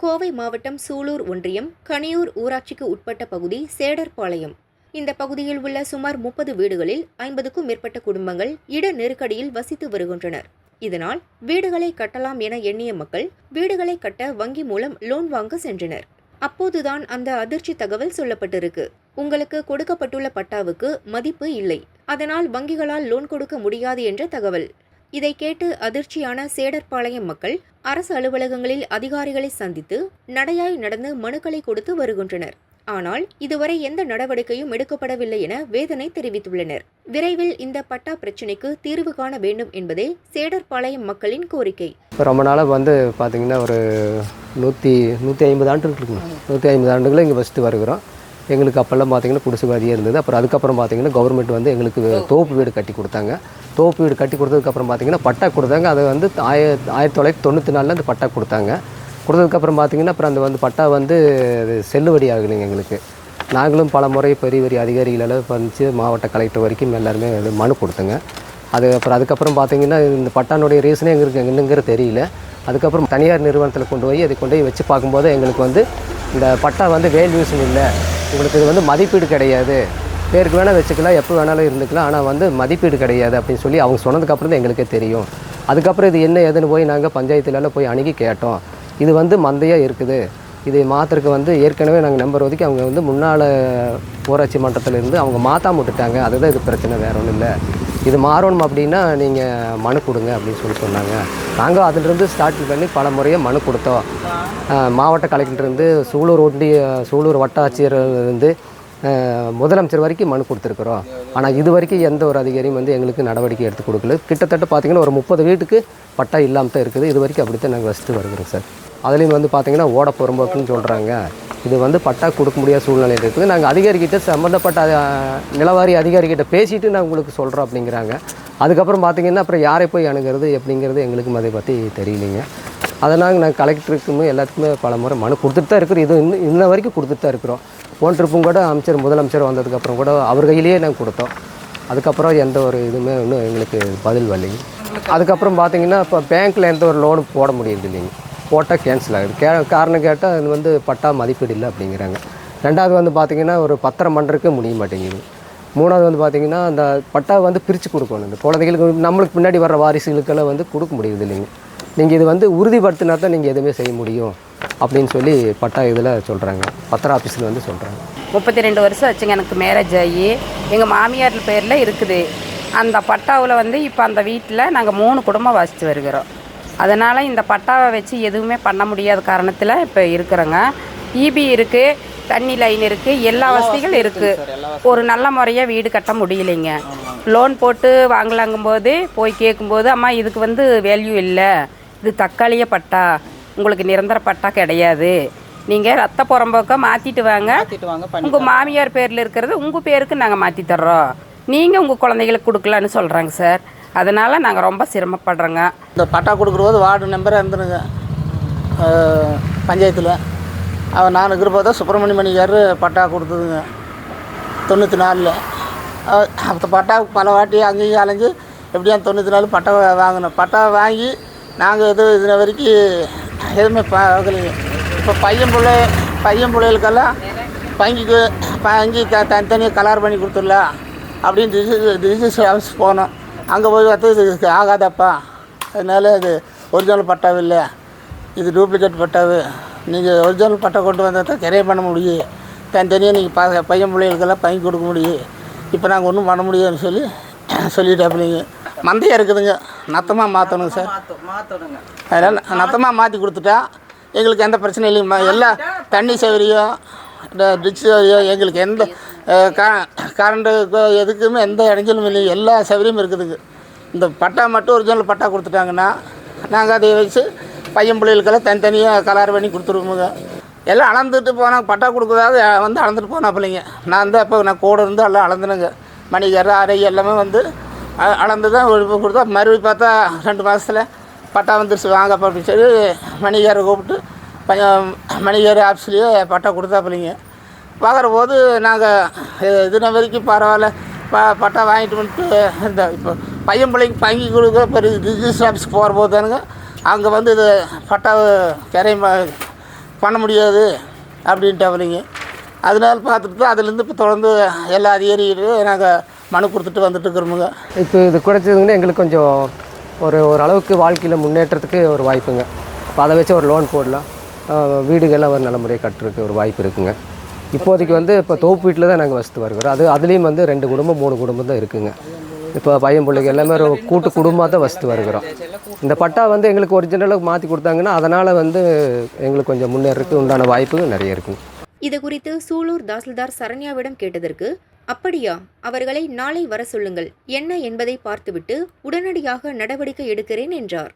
கோவை மாவட்டம் சூலூர் ஒன்றியம் கனியூர் ஊராட்சிக்கு உட்பட்ட பகுதி சேடர்பாளையம். இந்த பகுதியில் உள்ள சுமார் 30 வீடுகளில் 50க்கும் மேற்பட்ட குடும்பங்கள் இட நெருக்கடியில் வசித்து வருகின்றனர். இதனால் வீடுகளை கட்டலாம் என எண்ணிய மக்கள் வீடுகளை கட்ட வங்கி மூலம் லோன் வாங்க சென்றனர். அப்போதுதான் அந்த அதிர்ச்சி தகவல் சொல்லப்பட்டிருக்கு. உங்களுக்கு கொடுக்கப்பட்டுள்ள பட்டாவுக்கு மதிப்பு இல்லை, அதனால் வங்கிகளால் லோன் கொடுக்க முடியாது என்ற தகவல். இதை கேட்டு அதிர்ச்சியான சேடர்பாளையம் மக்கள் அரசு அலுவலகங்களில் அதிகாரிகளை சந்தித்து நடையாய் நடந்து மனுக்களை கொடுத்து வருகின்றனர். ஆனால் இதுவரை எந்த நடவடிக்கையும் எடுக்கப்படவில்லை என வேதனை தெரிவித்துள்ளனர். விரைவில் இந்த பட்டா பிரச்சினைக்கு தீர்வு காண வேண்டும் என்பதே சேடர்பாளையம் மக்களின் கோரிக்கை. ரொம்ப நாளாக பார்த்தீங்கன்னா ஒரு 150 ஆண்டுகள் இருக்குங்க. 150 ஆண்டுகளை இங்கே வசித்து வருகிறோம். எங்களுக்கு அப்போல்லாம் பார்த்தீங்கன்னா குடிசுவாதியாக இருந்தது. அப்புறம் அதுக்கப்புறம் பார்த்தீங்கன்னா கவர்மெண்ட் எங்களுக்கு தோப்பு வீடு கட்டி கொடுத்தாங்க. தோப்பு வீடு கட்டி கொடுத்ததுக்கப்புறம் பார்த்தீங்கன்னா பட்டா கொடுத்தாங்க. அது 1994 அந்த பட்டா கொடுத்தாங்க. கொடுத்ததுக்கப்புறம் பார்த்தீங்கன்னா அப்புறம் அந்த பட்டா செல்லுபடி ஆகலைங்க எங்களுக்கு. நாங்களும் பல முறை பெரிய அதிகாரிகளெல்லாம் வந்து மாவட்ட கலெக்டர் வரைக்கும் எல்லாருமே மனு கொடுத்தோங்க. அதுக்கப்புறம் பார்த்தீங்கன்னா இந்த பட்டானுடைய ரீசனே எங்களுக்கு என்னங்கிற தெரியல. அதுக்கப்புறம் தனியார் நிறுவனத்தில் கொண்டு போய் வச்சு பார்க்கும்போது எங்களுக்கு இந்த பட்டா வேல்யூஷன் இல்லை, உங்களுக்கு இது மதிப்பீடு கிடையாது, பேருக்கு வேணால் வச்சுக்கலாம், எப்போ வேணாலும் இருந்துக்கலாம், ஆனால் மதிப்பீடு கிடையாது அப்படின்னு சொல்லி அவங்க சொன்னதுக்கப்புறம் தான் எங்களுக்கே தெரியும். அதுக்கப்புறம் இது என்ன ஏதுன்னு போய் நாங்கள் பஞ்சாயத்துலலாம் போய் அணுகி கேட்டோம். இது மந்தையாக இருக்குது, இதை மாத்திரக்கு ஏற்கனவே நாங்கள் நம்பர் ஒதுக்கி அவங்க முன்னாள் ஊராட்சி மன்றத்திலிருந்து அவங்க மாற்றாம விட்டுட்டாங்க. அதுதான் இது பிரச்சனை, வேற ஒன்றும் இல்லை. இது மாறணும் அப்படின்னா நீங்கள் மனு கொடுங்க அப்படின்னு சொல்லி சொன்னாங்க. நாங்கள் அதிலிருந்து ஸ்டார்ட் பண்ணி பல முறையாக மனு கொடுத்தோம். மாவட்ட கலெக்டர்லேருந்து சூலூர் வட்டாட்சியர்லேருந்து முதலமைச்சர் வரைக்கும் மனு கொடுத்துருக்குறோம். ஆனால் இது வரைக்கும் எந்த ஒரு அதிகாரியும் எங்களுக்கு நடவடிக்கை எடுத்து கொடுக்கல. கிட்டத்தட்ட பார்த்திங்கன்னா ஒரு 30 வீட்டுக்கு பட்டா இல்லாமல் தான் இருக்குது. இது வரைக்கும் அப்படி தான் நாங்கள் வசித்து வருகிறோம் சார். அதுலேயும் பார்த்திங்கன்னா ஓட புறம்போக்குன்னு சொல்கிறாங்க. இது பட்டா கொடுக்க முடியாத சூழ்நிலை இருக்குது. நாங்கள் அதிகாரிகிட்ட சம்மந்தப்பட்ட நிலவாரி அதிகாரிகிட்ட பேசிவிட்டு நான் உங்களுக்கு சொல்கிறோம் அப்படிங்கிறாங்க. அதுக்கப்புறம் பார்த்திங்கன்னா அப்புறம் யாரை போய் அணுகிறது எப்படிங்கிறது எங்களுக்கு அதை பற்றி தெரியலைங்க. அதனால் நாங்கள் கலெக்டருக்குமே எல்லாத்துக்குமே பல முறை மனு கொடுத்துட்டு தான் இருக்கிறோம். இது இன்ன வரைக்கும் கொடுத்துட்டு தான் இருக்கிறோம். போன் ட்ரிப்பும் கூட முதலமைச்சர் வந்ததுக்கப்புறம் கூட அவர் கையிலேயே நாங்கள் கொடுத்தோம். அதுக்கப்புறம் எந்த ஒரு இதுவுமே இன்னும் எங்களுக்கு பதில் வரலைங்க. அதுக்கப்புறம் பார்த்திங்கன்னா இப்போ பேங்க்கில் எந்த ஒரு லோனு போட முடியுது இல்லைங்க, போட்டால் கேன்சல் ஆகுது. காரணம் கேட்டால் அது பட்டா மதிப்பீடு இல்லை அப்படிங்கிறாங்க. ரெண்டாவது பார்த்திங்கன்னா ஒரு பத்திரம் பண்ணுறதுக்கு முடிய மாட்டேங்குது. மூணாவது பார்த்திங்கன்னா அந்த பட்டா பிரித்து கொடுக்கணும். இந்த குழந்தைகளுக்கு நம்மளுக்கு பின்னாடி வர்ற வாரிசுகளுக்கெல்லாம் கொடுக்க முடியுது இல்லைங்க. நீங்கள் இது உறுதிப்படுத்தினா தான் நீங்கள் எதுவுமே செய்ய முடியும் அப்படின்னு சொல்லி பட்டா இதில் சொல்கிறாங்க, பத்திர ஆஃபீஸில் சொல்கிறாங்க. 32 வருஷம் ஆச்சுங்க எனக்கு மேரேஜ் ஆகி. எங்கள் மாமியார் பேரில் இருக்குது அந்த பட்டாவில் இப்போ அந்த வீட்டில் நாங்கள் 3 குடும்பம் வசித்து வருகிறோம். அதனால் இந்த பட்டாவை வச்சு எதுவுமே பண்ண முடியாத காரணத்தில் இப்போ இருக்கிறோங்க. இபி இருக்குது, தண்ணி லைன் இருக்குது, எல்லா வசதிகளும் இருக்குது. ஒரு நல்ல முறையாக வீடு கட்ட முடியலைங்க. லோன் போட்டு வாங்கலாங்கும்போது போய் கேட்கும்போது அம்மா இதுக்கு வேல்யூ இல்லை, இது தற்காலிக பட்டா, உங்களுக்கு நிரந்தர பட்டா கிடையாது, நீங்கள் ரத்த புறம்போக்க மாற்றிட்டு வாங்க, உங்கள் மாமியார் பேரில் இருக்கிறது உங்கள் பேருக்கு நாங்கள் மாற்றி தர்றோம், நீங்கள் உங்கள் குழந்தைகளுக்கு கொடுக்கலான்னு சொல்கிறாங்க சார். அதனால் நாங்கள் ரொம்ப சிரமப்படுறோங்க. இந்த பட்டா கொடுக்குறபோது வார்டு நம்பராக இருந்துருங்க பஞ்சாயத்தில். அவர் நான் இருக்கிறப்போ சுப்பிரமணிய மணிக்கார் பட்டா கொடுத்ததுங்க 94. அந்த பட்டா பல வாட்டி அங்கேயும் அலைஞ்சு எப்படியும் 94 பட்டா வாங்கினோம். பட்டா வாங்கி நாங்கள் இதுன வரைக்கும் எதுவுமே பார்க்கலைங்க. இப்போ பையன் பிள்ளைகளுக்கெல்லாம் வங்கி தனித்தனியாக கலர் பண்ணி கொடுத்துடலாம் அப்படின்னு ரிஜிஸ்டர் ஆஃபீஸ் போனோம். அங்கே போய் பார்த்து இது ஆகாதப்பா, அதனால் இது ஒரிஜினல் பட்டாவு இல்லை, இது டூப்ளிகேட் பட்டாவு, நீங்கள் ஒரிஜினல் பட்டா கொண்டு வந்தால் தான் கிரையம் பண்ண முடியும், தனித்தனியாக நீங்கள் பையன் பிள்ளைகளுக்கெல்லாம் வாங்கி கொடுக்க முடியும், இப்போ நாங்கள் ஒன்றும் பண்ண முடியாதுன்னு சொல்லிட்டாப்பிள்ளைங்க. மந்தையாக இருக்குதுங்க, நத்தமாக மாற்றணுங்க சார். அதனால் நத்தமாக மாற்றி கொடுத்துட்டா எங்களுக்கு எந்த பிரச்சனையும் இல்லைங்கம்மா. எல்லாம் தண்ணி சௌகரியம், டிச் சௌகரியம், எங்களுக்கு எந்த கரண்ட்டுக்கோ எதுக்குமே எந்த இடைஞ்சலும் இல்லை, எல்லா சௌகரியமும் இருக்குதுங்க. இந்த பட்டா மட்டும் ஒரிஜினல் பட்டா கொடுத்துட்டாங்கன்னா நாங்கள் அதை வச்சு பையன் பிள்ளைகளுக்கெல்லாம் தனித்தனியாக கலர் பண்ணி கொடுத்துருவோங்க. எல்லாம் அளந்துட்டு போனால் பட்டா கொடுக்குறதாவது அளந்துட்டு போனால் பிள்ளைங்க. நான் நான் கூட இருந்து எல்லாம் அளந்துனுங்க. மணிக்கார அறை எல்லாமே அளந்து தான் கொடுத்தா மறுபடியும் பார்த்தா 2 மாதத்தில் பட்டா வந்துருச்சு வாங்க அப்படின்னு சொல்லி மணிக்காரை கூப்பிட்டு மணிக்கார ஆஃபீஸ்லேயே பட்டா கொடுத்தா பிள்ளைங்க. பார்க்குற போது நாங்கள் இதுன வரைக்கும் பரவாயில்ல பட்டா வாங்கிட்டு வந்துட்டு இந்த இப்போ பையன் பிள்ளைக்கு பங்கி கொடுக்க இப்போ ரிஜிஸ்டர் ஆஃபீஸ்க்கு போகிற போது தானுங்க அங்கே இது பட்டாவை பண்ண முடியாது அப்படின்ட்டாங்க. அதனால பார்த்துட்டு அதுலேருந்து இப்போ தொடர்ந்து எல்லா அதிகாரிகளும் நாங்கள் மனு கொடுத்துட்டு வந்துட்டு இருக்கிறோமுங்க. இப்போ இது கிடைச்சதுங்கன்னா எங்களுக்கு கொஞ்சம் ஒரு அளவுக்கு வாழ்க்கையில் முன்னேற்றத்துக்கு ஒரு வாய்ப்புங்க. இப்போ அதை வச்சு ஒரு லோன் போடலாம், வீடுகள்லாம் ஒரு நல்ல முறையாக கட்டுறதுக்கு ஒரு வாய்ப்பு இருக்குங்க. இப்போதைக்கு வந்து இப்போ தோப்பு வீட்டில் தான் நாங்கள் வசித்து வருகிறோம். அதுலேயும் வந்து 2 குடும்பம் 3 குடும்பம் தான் இருக்குங்க. இப்போ பையன் பிள்ளைங்க எல்லாமே ஒரு கூட்டு குடும்பமாக தான் வசித்து வருகிறோம். இந்த பட்டா வந்து எங்களுக்கு ஒரிஜினலாக மாற்றி கொடுத்தாங்கன்னா அதனால் வந்து எங்களுக்கு கொஞ்சம் முன்னேறதுக்கு உண்டான வாய்ப்பு நிறைய இருக்குங்க. இது குறித்து சூலூர் தாசில்தார் சரண்யாவிடம் கேட்டதற்கு, அப்படியா, அவர்களை நாளை வர சொல்லுங்கள், என்ன என்பதை பார்த்துவிட்டு உடனடியாக நடவடிக்கை எடுக்கிறேன் என்றார்.